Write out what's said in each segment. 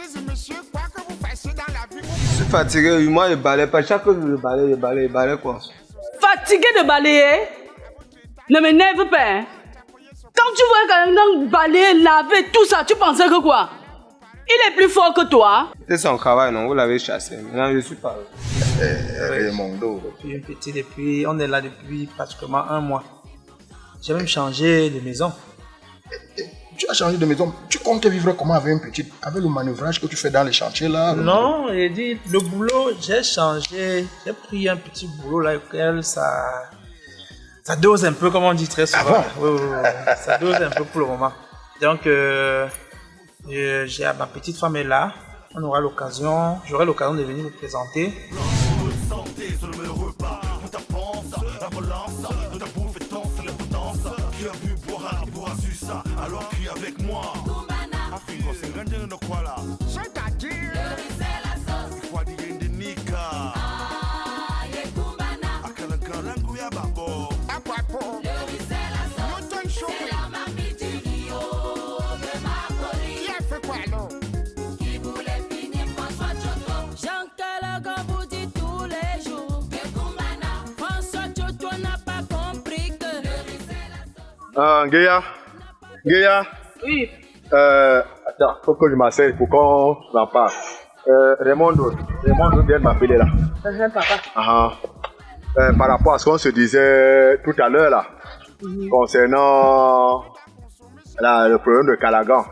Je suis fatigué, moi je balaye pas. Chaque fois que je balaye quoi. Fatigué de balayer? Ne m'énerve pas. Hein? Quand tu vois quelqu'un balayer, laver, tout ça, tu pensais que quoi? Il est plus fort que toi. C'est son travail, non? Vous l'avez chassé. Maintenant, je suis pas. Mon dos. On est là depuis pratiquement 1 mois. J'ai même changé de maison. Tu as changé de maison. Tu comptes vivre comment avec une petite, avec le manœuvrage que tu fais dans les chantiers là? Non, j'ai dit le boulot, j'ai changé. J'ai pris un petit boulot là auquel ça dose un peu, comme on dit très souvent. Ah bon? Oui. Ça dose un peu pour le moment. Donc, j'ai ma petite femme est là. J'aurai l'occasion de venir me présenter. Guéa. Oui. Attends, faut que je m'asseye pour qu'on en parle. Raymond vient de m'appeler là. Papa. Par rapport à ce qu'on se disait tout à l'heure là, concernant le problème de Calagan,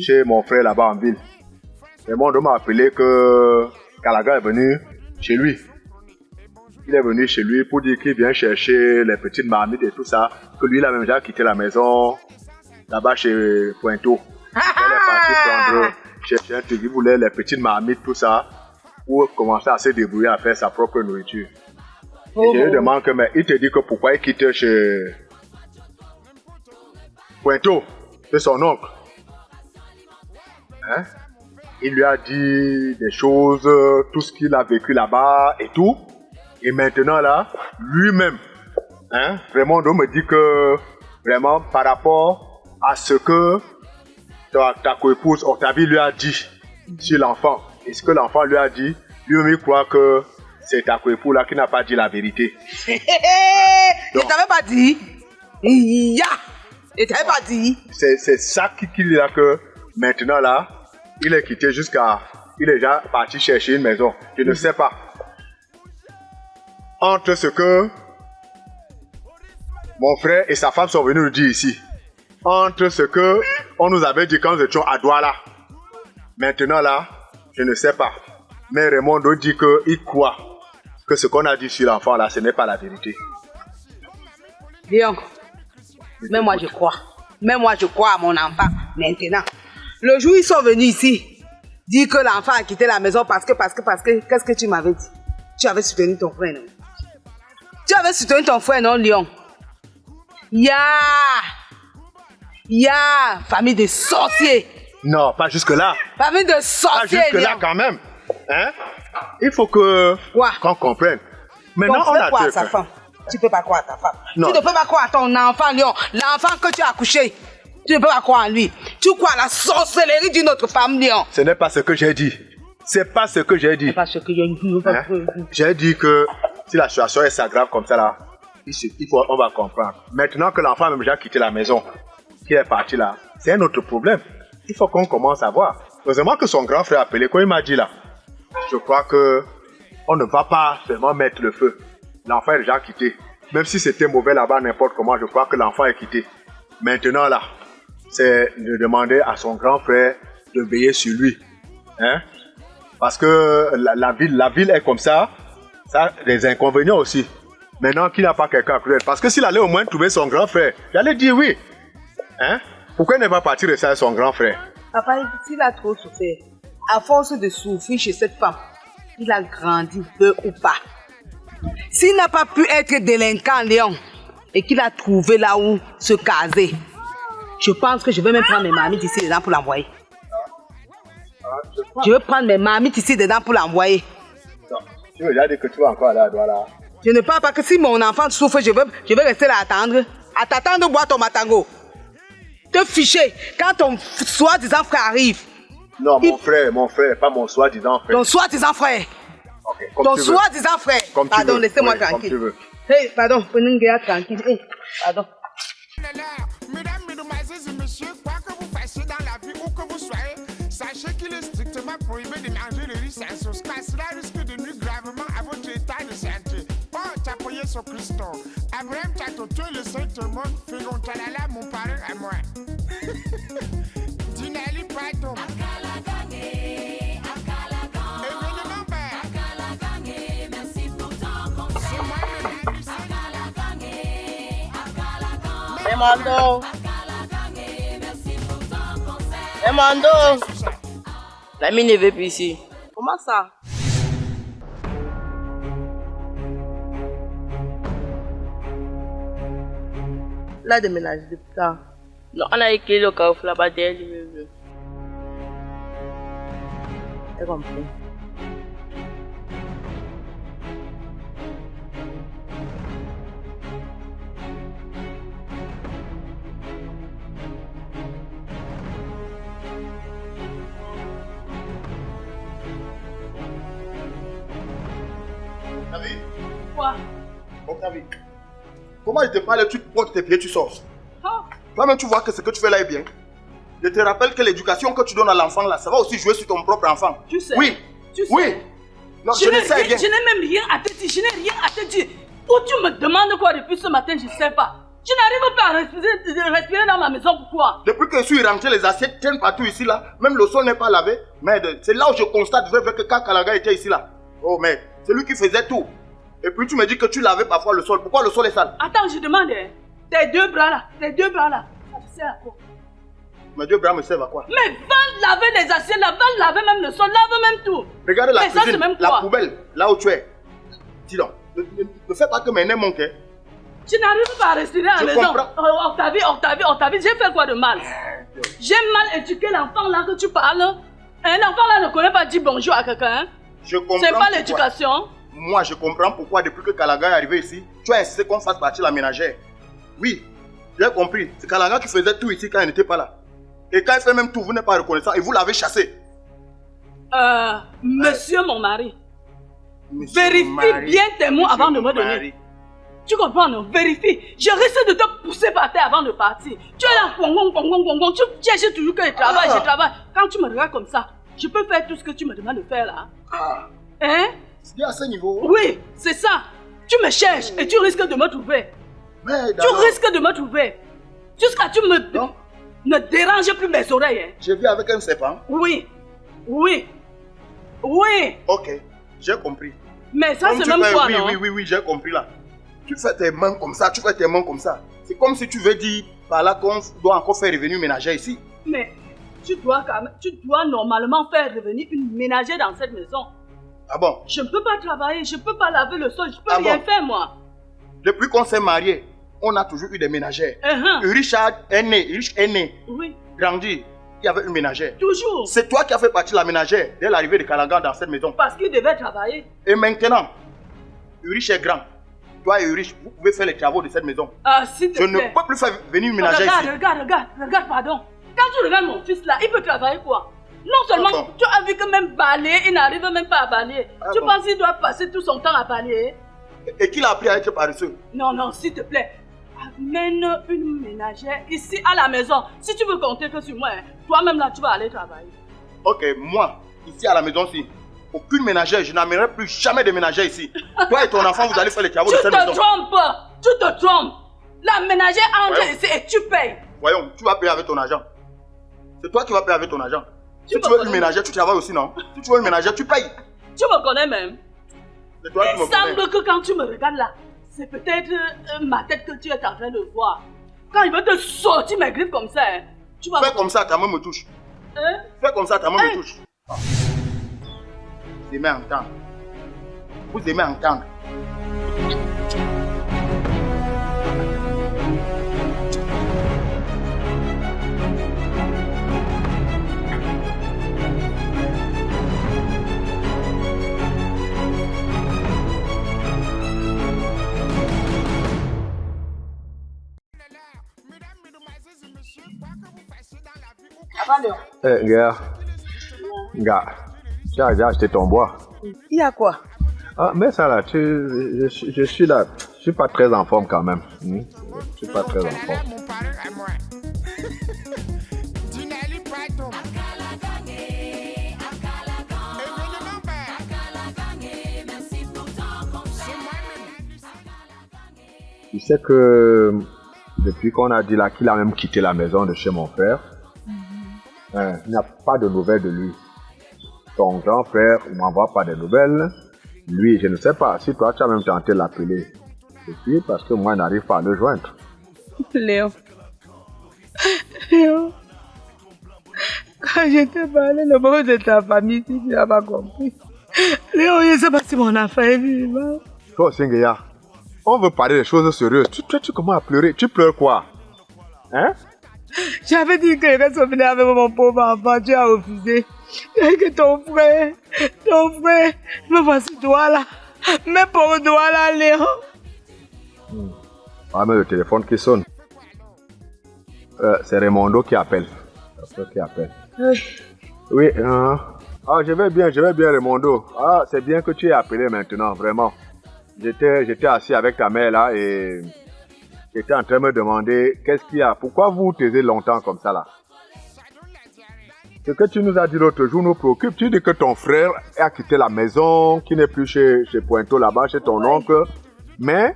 chez mon frère là-bas en ville. Raymond m'a appelé que Calagan est venu chez lui. Il est venu chez lui pour dire qu'il vient chercher les petites marmites et tout ça, que lui il a même déjà quitté la maison là-bas chez Pointeau. Il est parti prendre chercher un truc, il voulait les petites marmites, tout ça, pour commencer à se débrouiller à faire sa propre nourriture. Et je lui demande que, mais il te dit que pourquoi il quitte chez Pointeau, c'est son oncle. Hein? Il lui a dit des choses, tout ce qu'il a vécu là-bas et tout. Et maintenant là, lui-même, Raymond me dit que vraiment par rapport à ce que ta coépouse Octavie lui a dit sur l'enfant, et ce que l'enfant lui a dit, lui-même il croit que c'est ta coépouse là qui n'a pas dit la vérité. Je t'avais pas dit. Je t'avais pas dit. C'est ça qu'il dit là que maintenant là, il est quitté il est déjà parti chercher une maison. Je ne sais pas. Entre ce que mon frère et sa femme sont venus nous dire ici, entre ce que on nous avait dit quand nous étions à Douala, maintenant là, je ne sais pas. Mais Raymond dit qu'il croit que ce qu'on a dit sur l'enfant là, ce n'est pas la vérité. Léon, même moi je crois. Même moi je crois à mon enfant. Maintenant, le jour où ils sont venus ici, dire que l'enfant a quitté la maison parce que, qu'est-ce que tu m'avais dit? Tu avais soutenu ton frère, non? Tu avais soutenu ton frère, non, Léon? Famille de sorciers. Non, pas jusque-là. Famille de sorciers, pas jusque-là Léon. quand même. Hein? Il faut qu'on comprenne. Maintenant, on a croire à sa femme. Tu ne peux pas croire à ta femme. Non. Tu ne peux pas croire à ton enfant, Léon. L'enfant que tu as accouché. Tu ne peux pas croire en lui. Tu crois à la sorcellerie d'une autre femme, Léon. Ce n'est pas ce que j'ai dit. C'est pas ce que j'ai dit. C'est pas ce que j'ai dit. J'ai dit que si la situation s'aggrave comme ça là, on va comprendre. Maintenant que l'enfant a même déjà quitté la maison, qui est parti là, c'est un autre problème. Il faut qu'on commence à voir. Heureusement que son grand frère a appelé, quand il m'a dit là, je crois que on ne va pas seulement mettre le feu. L'enfant est déjà quitté. Même si c'était mauvais là-bas, n'importe comment, je crois que l'enfant est quitté. Maintenant là, c'est de demander à son grand frère de veiller sur lui. Hein? Parce que la ville est comme ça, ça a des inconvénients aussi. Maintenant qu'il n'a pas quelqu'un à courir. Parce que s'il allait au moins trouver son grand frère, j'allais dire oui. Hein? Pourquoi il n'est pas parti rester avec son grand frère? Papa, s'il a trop souffert, à force de souffrir chez cette femme, il a grandi, peu ou pas. S'il n'a pas pu être délinquant, Léon, et qu'il a trouvé là où se caser, je pense que je vais même prendre mes marmites ici dedans pour l'envoyer. Je vais prendre mes marmites ici dedans pour l'envoyer. Tu veux déjà dire que tu vas encore aller à Douala? Je ne parle pas que si mon enfant souffre, je vais rester là à attendre. À t'attendre boire ton matango. Te ficher. Quand ton soi-disant frère arrive, Non, mon frère, pas mon soi-disant frère. Ton soi-disant frère. Ok, comme Ton tu veux. soi-disant frère. Comme tu Pardon, veux. laissez-moi Oui, comme tranquille. tu veux. Hey, pardon, prenez une gars tranquille. Hey, pardon. Mesdames, mesdemoiselles et messieurs, quoi que vous fassiez dans la vie, où que vous soyez, sachez qu'il est strictement prohibé de manger le riz sans sauce, car cela risque de nuire gravement à votre état de santé. Oh, t'as payé sur Christo. Abraham Tatoto, le Saint-Monde, Fégon Talala, mon parrain à moi. Dinali Pato. Événement vert. C'est moi, mesdames, Emando. Emando. La mine ne veut plus ici. Comment ça? La déménage depuis quand? Non, on a écrit le coffre là-bas derrière l'immeuble. J'ai compris. David, Quoi? David, comment il te parle, tu portes tes pieds, tu sors. Ah. Toi-même, tu vois que ce que tu fais là est bien. Je te rappelle que l'éducation que tu donnes à l'enfant là, ça va aussi jouer sur ton propre enfant. Tu sais. Oui. Tu sais. Oui. Non, je le sais bien. Je n'ai même rien à te dire. Je n'ai rien à te dire. Où tu me demandes quoi depuis ce matin, je ne sais pas. Je n'arrive pas à respirer dans ma maison. Pourquoi? Depuis que je suis rentré, les assiettes tiennent partout ici là. Même le sol n'est pas lavé. Mais c'est là où je constate vrai que quand Kalaga était ici là. Oh mais c'est lui qui faisait tout. Et puis tu me dis que tu lavais parfois le sol. Pourquoi le sol est sale? Attends, je demande. Tes deux bras là. Ça te sert à quoi? Mes deux bras me servent à quoi? Mais va laver les assiettes là. Va laver même le sol. Lave même tout. Regarde la mais ça, cuisine, c'est même la quoi? poubelle, là où tu es. Dis donc, ne fais pas que mes nez manquent. Hein. Tu n'arrives pas à respirer à la Je maison. comprends. Octavie, j'ai fait quoi de mal? J'ai mal éduqué l'enfant là que tu parles. Un enfant là ne connaît pas dire bonjour à quelqu'un. Je comprends. C'est pas pourquoi. l'éducation. Moi, je comprends pourquoi depuis que Kalaga est arrivé ici, tu as insisté qu'on fasse partie de la ménagère. Oui, j'ai compris. C'est Kalaga qui faisait tout ici quand il n'était pas là. Et quand il fait même tout, vous n'êtes pas reconnaissant et vous l'avez chassé. Monsieur mon mari, Monsieur vérifie Marie, bien tes mots avant de me donner. Marie. Tu comprends, non? Vérifie. Je risque de te pousser par terre avant de partir. Tu es là, tu cherches toujours que je travaille, je travaille. Quand tu me regardes comme ça, je peux faire tout ce que tu me demandes de faire là. Ah, Hein? c'est à ce niveau. Oui, c'est ça. Tu me cherches et tu risques de me trouver. Mais Tu risques de me trouver. Jusqu'à ce que tu Non. ne déranges plus mes oreilles. Hein? Je vis avec un serpent. Oui. Oui. Oui. Ok, j'ai compris. Mais ça, Comme c'est tu même fais, quoi, oui, non? oui, j'ai compris là. Tu fais tes mains comme ça, tu fais tes mains comme ça. C'est comme si tu veux dire par là qu'on doit encore faire revenir ménager ici. Mais tu dois normalement faire revenir une ménagère dans cette maison. Ah bon? Je ne peux pas travailler, je ne peux pas laver le sol, je ne peux Ah rien bon? faire moi. Depuis qu'on s'est mariés, on a toujours eu des ménagères. Richard est né, Oui, grandi, il y avait une ménagère. toujours. C'est toi qui as fait partie de la ménagère dès l'arrivée de Kalaga dans cette maison. Parce qu'il devait travailler. Et maintenant, Urich est grand. Toi et Urich, vous pouvez faire les travaux de cette maison. Ah, s'il te Je plaît. ne peux plus faire venir une ménagère ici. Regarde, pardon. Quand tu regardes mon fils là, il peut travailler quoi? Non seulement D'accord. tu as vu que même balayer, il n'arrive même pas à balayer. Ah Tu bon? penses qu'il doit passer tout son temps à balayer? Et qui l'a appris à être paresseux? Non, s'il te plaît. Amène une ménagère ici à la maison. Si tu veux compter que sur moi, hein, toi-même là, tu vas aller travailler. Ok, moi, ici à la maison-ci, aucune ménagère, je n'amènerai plus jamais de ménagère ici. Toi et ton enfant, vous allez faire les travaux de Tu cette te maison. trompes. La ménagère entre Voyons. ici et tu payes. Voyons, tu vas payer avec ton argent. C'est toi qui vas payer avec ton argent. Tu Si me tu veux une connais. ménagère, tu travailles aussi, non? Si tu veux une ménagère, tu payes. Tu me connais même. C'est toi qui Il me connais. semble que quand tu me regardes là, c'est peut-être ma tête que tu es en train de voir. Quand il veut te sortir mes griffes comme ça, hein, tu vas... Fais comme ça, ta main me touche. Hein? Fais comme ça, ta main Hein? me touche. Ah. Vous aimez entendre. Vous aimez entendre. Mesdames, mesdemoiselles et messieurs, quoi que vous fassiez dans la vie, où que Léon. Gars, Gars, tu as déjà acheté ton bois. Il y a quoi? Ah, mais ça là, je suis là. Je suis pas très en forme quand même. Je suis pas très en forme. Mon parrain à moi. Dinali Python. Événement père. C'est moi-même. Tu sais que depuis qu'on a dit là qu'il a même quitté la maison de chez mon frère, il n'y a pas de nouvelles de lui. Ton grand frère ne m'envoie pas de nouvelles. Lui, je ne sais pas si toi tu as même tenté de l'appeler. Et puis parce que moi je n'arrive pas à le joindre. Léon. Quand je t'ai parlé le mot de ta famille, si tu n'as pas compris. Léon, je ne sais pas si mon enfant est vivant. Toi, Singeya, on veut parler des choses sérieuses. Tu commences à pleurer. Tu pleures quoi? Hein? J'avais dit que je vais venir avec mon pauvre enfant, tu as refusé. Et que ton frère, me voici toi là. Mais pour toi là, Léon. Ah, mais le téléphone qui sonne. C'est Raimondo qui appelle. Oui, je vais bien Raimondo. Ah, c'est bien que tu aies appelé maintenant, vraiment. J'étais assis avec ta mère là et j'étais en train de me demander qu'est-ce qu'il y a. Pourquoi vous taisez longtemps comme ça là? Ce que tu nous as dit l'autre jour nous préoccupe. Tu dis que ton frère a quitté la maison, qu'il n'est plus chez Pointeau là-bas, chez ton oncle. Mais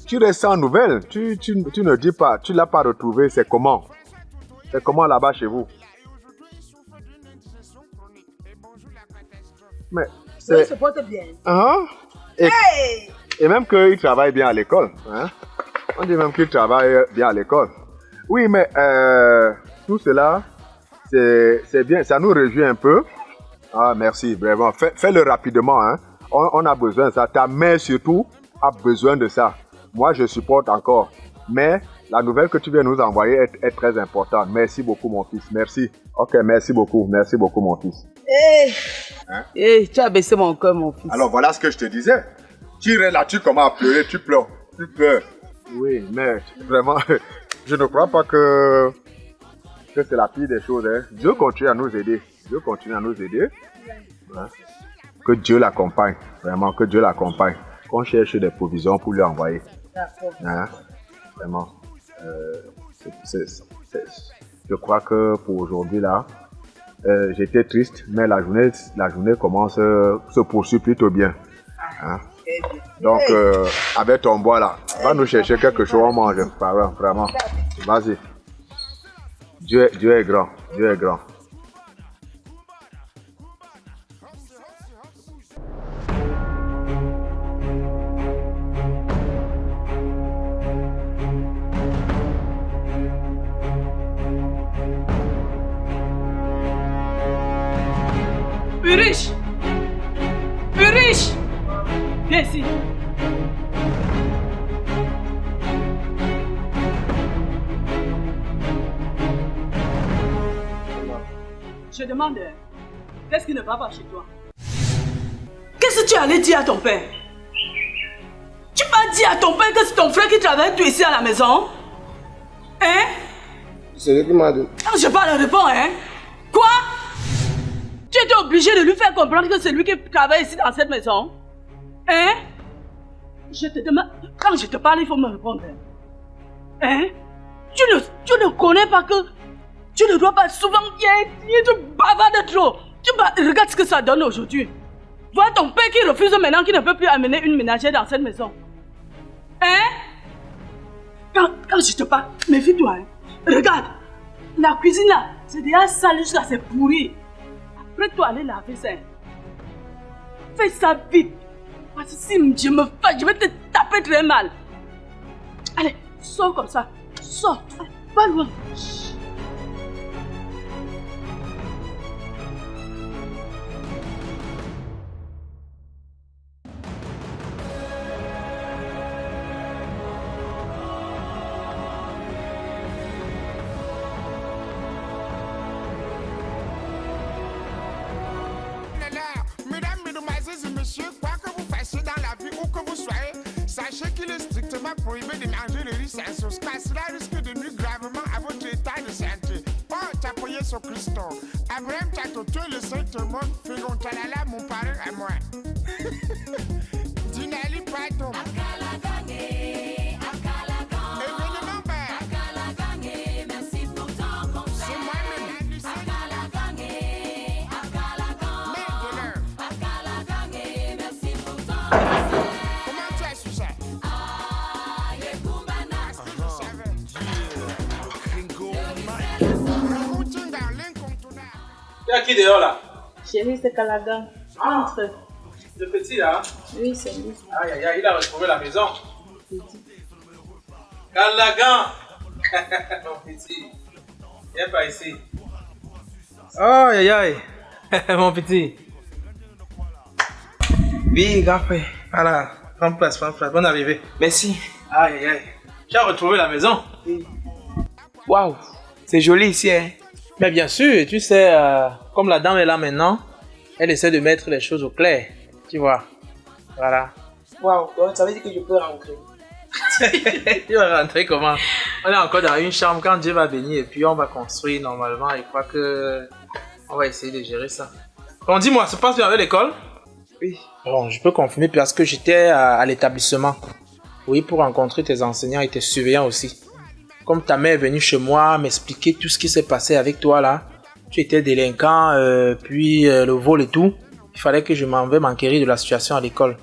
tu restes sans nouvelles. Tu ne dis pas, tu ne l'as pas retrouvé. C'est comment? C'est comment là-bas chez vous? Mais Il se porte bien. Et même qu'il travaille bien à l'école. Hein? On dit même qu'il travaille bien à l'école. Oui, mais tout cela, c'est bien. Ça nous réjouit un peu. Ah, merci, vraiment. Fais-le rapidement. Hein? On a besoin de ça. Ta mère, surtout, a besoin de ça. Moi, je supporte encore. Mais la nouvelle que tu viens nous envoyer est très importante. Merci beaucoup, mon fils. Merci. Ok, merci beaucoup. Merci beaucoup, mon fils. Tu as baissé mon cœur, mon fils. Alors, voilà ce que je te disais. Tu restes là, tu commences à pleurer, tu pleures. Oui, mais vraiment, je ne crois pas que c'est la pire des choses. Hein. Dieu continue à nous aider. Hein. Que Dieu l'accompagne. Vraiment, que Dieu l'accompagne. Qu'on cherche des provisions pour lui envoyer. D'accord. Hein. Vraiment. Je crois que pour aujourd'hui, là, j'étais triste, mais la journée se poursuit plutôt bien. Hein. Donc, avec ton bois là, va nous chercher quelque chose à manger. Vraiment. Vas-y. Dieu est grand. Dieu est grand. Urich! Viens ici. Je demande, qu'est-ce qui ne va pas chez toi? Qu'est-ce que tu allais dire à ton père? Tu m'as dit à ton père que c'est ton frère qui travaille tout ici à la maison? Hein? C'est lui qui m'a dit. Quand je parle, réponds, hein? Quoi? Tu étais obligé de lui faire comprendre que c'est lui qui travaille ici dans cette maison? Hein? Je te demande, quand je te parle, il faut me répondre. Hein? Tu ne connais pas que tu ne dois pas souvent tu bavardes trop. Regarde ce que ça donne aujourd'hui. Vois ton père qui refuse maintenant qu'il ne peut plus amener une ménagère dans cette maison. Hein? Quand je te parle, méfie-toi. Hein? Regarde, la cuisine là, c'est déjà sale, juste là, c'est pourri. Après toi, aller laver ça. Fais ça vite. Parce que si je me fais, je vais te taper très mal. Allez, sors comme ça. Sors. Allez, pas loin. Mesdames, mesdemoiselles et messieurs, quoi que vous fassiez dans la vie, où que vous soyez, sachez qu'il est strictement prohibé de manger le riz sans sauce, car cela risque de nuire gravement à votre état de santé. Oh, t'as appuyé sur Christo. Abraham, Toto le Saint-Monde, Fégon Talala, mon parrain à moi. Dinali Pato. Événement père. Merci pour ton conseil. C'est moi-même. Merci pour ton Comment tu as su ça? Il y a qui dehors là? Chérie, c'est Calaga. Entre. Le petit là? Oui, c'est lui. Aïe aïe aïe, il a retrouvé la maison. Calagan! Mon petit. Viens par ici. Aïe aïe aïe. Mon petit. Oui, grand frère. Voilà, prends place, bonne arrivée. Merci. Aïe aïe aïe. Tu as retrouvé la maison? Waouh, c'est joli ici, hein. Mais bien sûr, tu sais, comme la dame est là maintenant, elle essaie de mettre les choses au clair. Tu vois. Voilà. Waouh, donc ça veut dire que je peux rentrer. Tu vas rentrer comment? On est encore dans une chambre quand Dieu va bénir et puis on va construire normalement. Je crois que on va essayer de gérer ça. Bon, dis-moi, ça se passe bien avec l'école? Oui. Bon, je peux confirmer parce que j'étais à l'établissement. Oui, pour rencontrer tes enseignants et tes surveillants aussi. Comme ta mère est venue chez moi m'expliquer tout ce qui s'est passé avec toi là. Tu étais délinquant, puis le vol et tout. Il fallait que je m'en vais m'enquérir de la situation à l'école.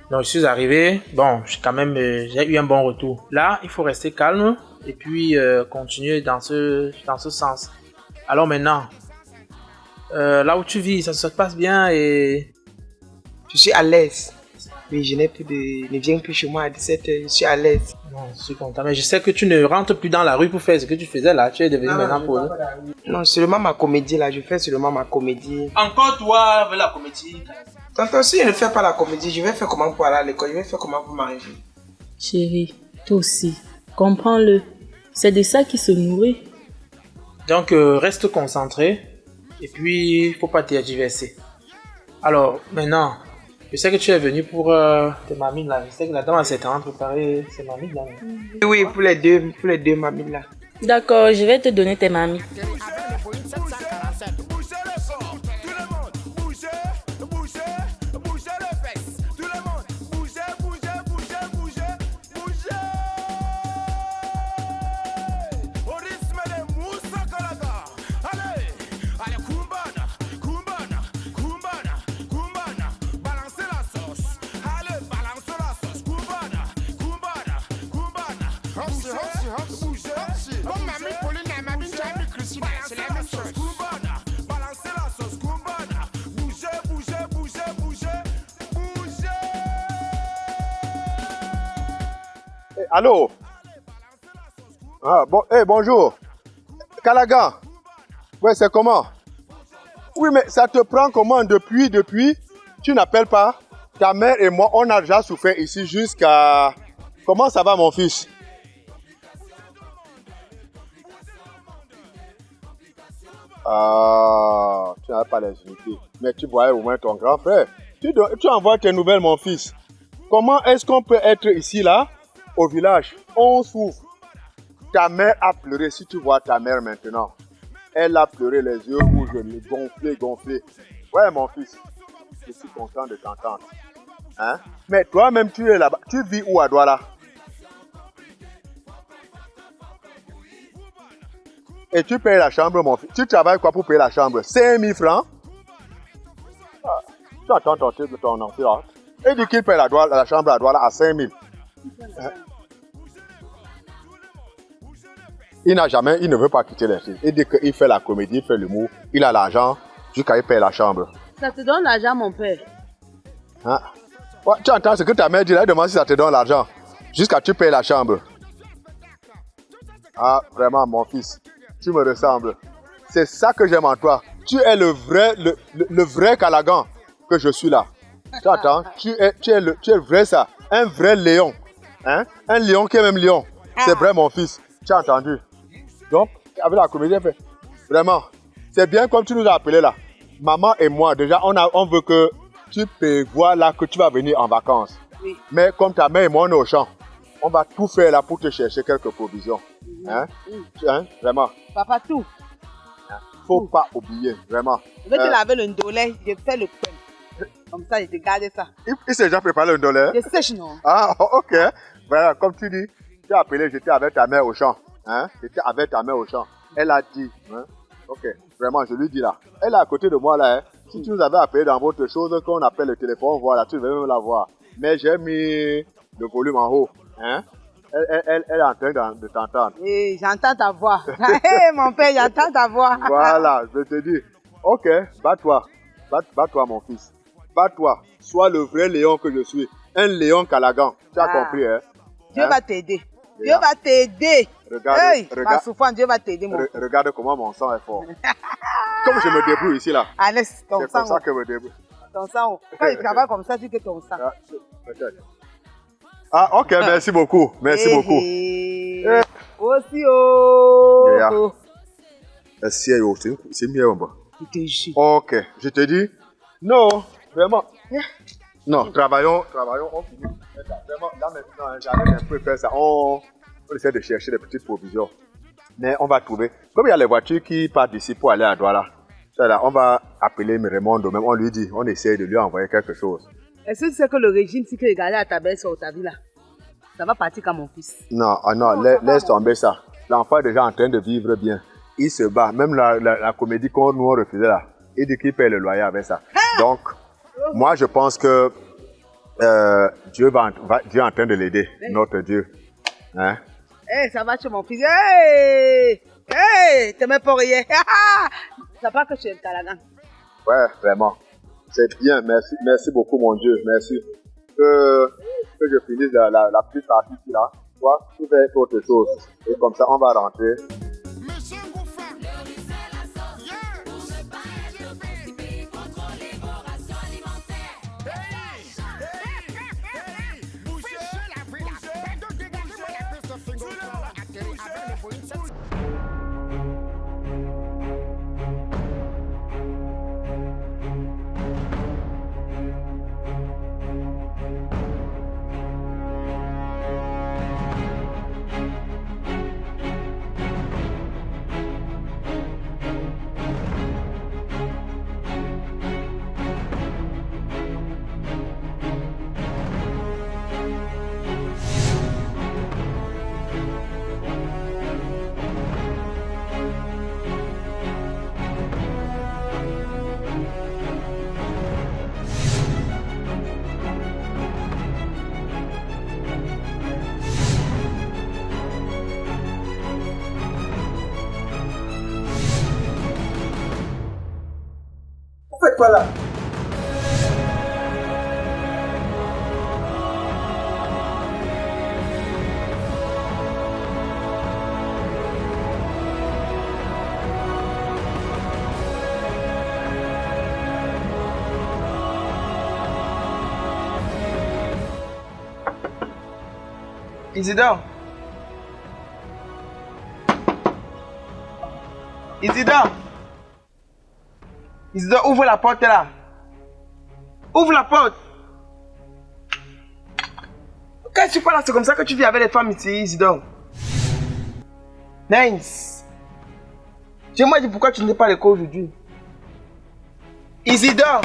Donc je suis arrivé, bon, j'ai eu un bon retour. Là, il faut rester calme et puis continuer dans ce sens. Alors maintenant, là où tu vis, ça se passe bien et... Je suis à l'aise. Oui, ne viens plus chez moi à 17h, je suis à l'aise. Non, je suis content, mais je sais que tu ne rentres plus dans la rue pour faire ce que tu faisais là. Tu es devenu maintenant pour eux. Non, seulement ma comédie là, je fais seulement ma comédie. Encore toi avec la comédie? Tonton, si je ne fais pas la comédie, je vais faire comment pour aller à l'école, je vais faire comment pour manger. Chérie, toi aussi, comprends-le. C'est de ça qui se nourrit. Donc, reste concentré et puis il faut pas tergiverser. Alors, maintenant, je sais que tu es venu pour tes mamines là. Je sais que la dame a certainement préparé ses mamines là. Oui, pour les deux mamines là. D'accord, je vais te donner tes mamies. Allô? Ah, bon, bonjour. Calagan. Ouais, c'est comment? Oui, mais ça te prend comment depuis? Tu n'appelles pas? Ta mère et moi, on a déjà souffert ici jusqu'à... Comment ça va, mon fils? Ah, tu n'as pas les unités. Mais tu voyais au moins ton grand frère. Tu envoies tes nouvelles, mon fils. Comment est-ce qu'on peut être ici, là, au village? On souffre. Ta mère a pleuré. Si tu vois ta mère maintenant, elle a pleuré, les yeux rouges, gonflés. Ouais, mon fils, je suis content de t'entendre. Hein? Mais toi-même, tu es là-bas. Tu vis où à Douala? Et tu payes la chambre, mon fils. Tu travailles quoi pour payer la chambre? 5 000 francs? Ah, tu attends ton enfant. Et dit qu'il paye la chambre à Douala à 5 000. Hein? Il ne veut pas quitter les filles. Il dit qu'il fait la comédie, il fait l'humour, il a l'argent, jusqu'à il paye la chambre. Ça te donne l'argent, mon père? Hein? Ouais, tu entends ce que ta mère dit là, elle demande si ça te donne l'argent, jusqu'à tu payes la chambre. Ah, vraiment, mon fils, tu me ressembles. C'est ça que j'aime en toi. Tu es le vrai Calagan que je suis là. Tu entends? Tu es vrai ça, un vrai lion. Hein? Un lion qui est même lion. C'est vrai, mon fils. Tu as entendu? Donc, avec la comédie, vraiment, c'est bien comme tu nous as appelé là. Maman et moi, déjà, on veut que tu prévois là que tu vas venir en vacances. Oui. Mais comme ta mère et moi, on est au champ, on va tout faire là pour te chercher quelques provisions. Hein? Hein? Vraiment. Papa, tout. faut pas oublier, vraiment. Je vais te laver le ndolé, je fais le pain. Comme ça, je te garde ça. Il s'est déjà préparé le dollar. Je sèche, non? Ah, ok. Voilà, comme tu dis, tu as appelé, j'étais avec ta mère au champ. Hein? J'étais avec ta mère au champ. Elle a dit, hein? Ok, vraiment, je lui dis là. Elle est à côté de moi là. Hein? Si tu nous avais appelé dans votre chose qu'on appelle le téléphone, voilà, tu devais même la voir. Mais j'ai mis le volume en haut. Hein? Elle est en train de t'entendre. Oui, j'entends ta voix. Hey, mon père, j'entends ta voix. Voilà, je te dis. Ok, bats-toi. Bats-toi, mon fils. Bats-toi. Sois le vrai lion que je suis. Un lion Calagan. Tu as compris, hein? Dieu va t'aider. Dieu va t'aider. Regarde, Hey, regarde. ma souffrance, Dieu va t'aider, mon frère. Regarde comment mon sang est fort. Comme je me débrouille ici, là. Alex, ton C'est sang. comme ça que je me débrouille. Ton sang. Quand il travaille comme ça, tu que ton sang. Ah, ok, merci beaucoup. Merci beaucoup. Aussi, oh. Yeah. Merci, c'est mieux, bon. Je te jure. Ok, je te dis, non, vraiment. Non, travaillons, on finit. Vraiment, là maintenant, j'arrête un peu de faire ça. On essaie de chercher des petites provisions. Mais on va trouver. Comme il y a les voitures qui partent d'ici pour aller à Douala, on va appeler Raymond, même on lui dit, on essaie de lui envoyer quelque chose. Est-ce que tu sais que le régime, si tu regardes à ta belle sur ta vie là, ça va partir comme mon fils? Non, non, laisse tomber ça. L'enfant est déjà en train de vivre bien. Il se bat. Même la comédie qu'on nous refusait là, il dit qu'il paie le loyer avec ça. Donc, moi je pense que Dieu est en train de l'aider, notre Dieu. Hein? Hey, ça va chez mon fils. Hey! Hey! T'es même pas rien. Ça va que tu es le Calagan. Ouais, vraiment. C'est bien, merci beaucoup mon Dieu, merci. Que je finisse la petite partie ici là. Toi, tu fais autre chose. Et comme ça, on va rentrer. Monsieur Bouffin, le riz c'est la sauce. Yeah. Pour ne pas être constipé, contrôler vos rations alimentaires. Bougez la vie là. Pardon, dégagez-moi la piste de Fingo. On va atterrir avec le Boeing 7. Vous faites quoi là? Isidore. Isidore. Isidore, ouvre la porte là. Ouvre la porte. Quand tu parles, c'est comme ça que tu vis avec les femmes ici, Isidore. Nice. Dis-moi pourquoi tu n'es pas à l'école aujourd'hui. Isidore.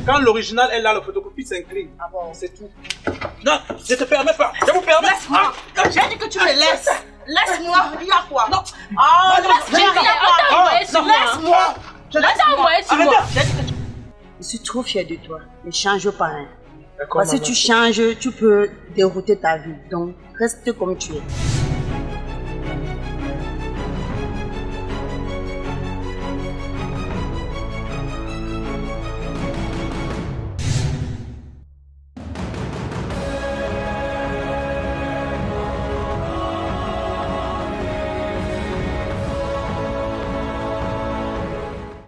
Quand l'original est là, le photocopie s'incline. Ah bon, c'est tout. Non, je te permets pas. Je vous permets. Laisse-moi. J'ai dit que tu me laisses. Laisse-moi. Il y a quoi? Non. Ah, non, Laisse-moi. Laisse-moi. Je suis trop fière de toi. Ne change pas. Hein. Parce que si tu changes, tu peux dérouter ta vie. Donc, reste comme tu es.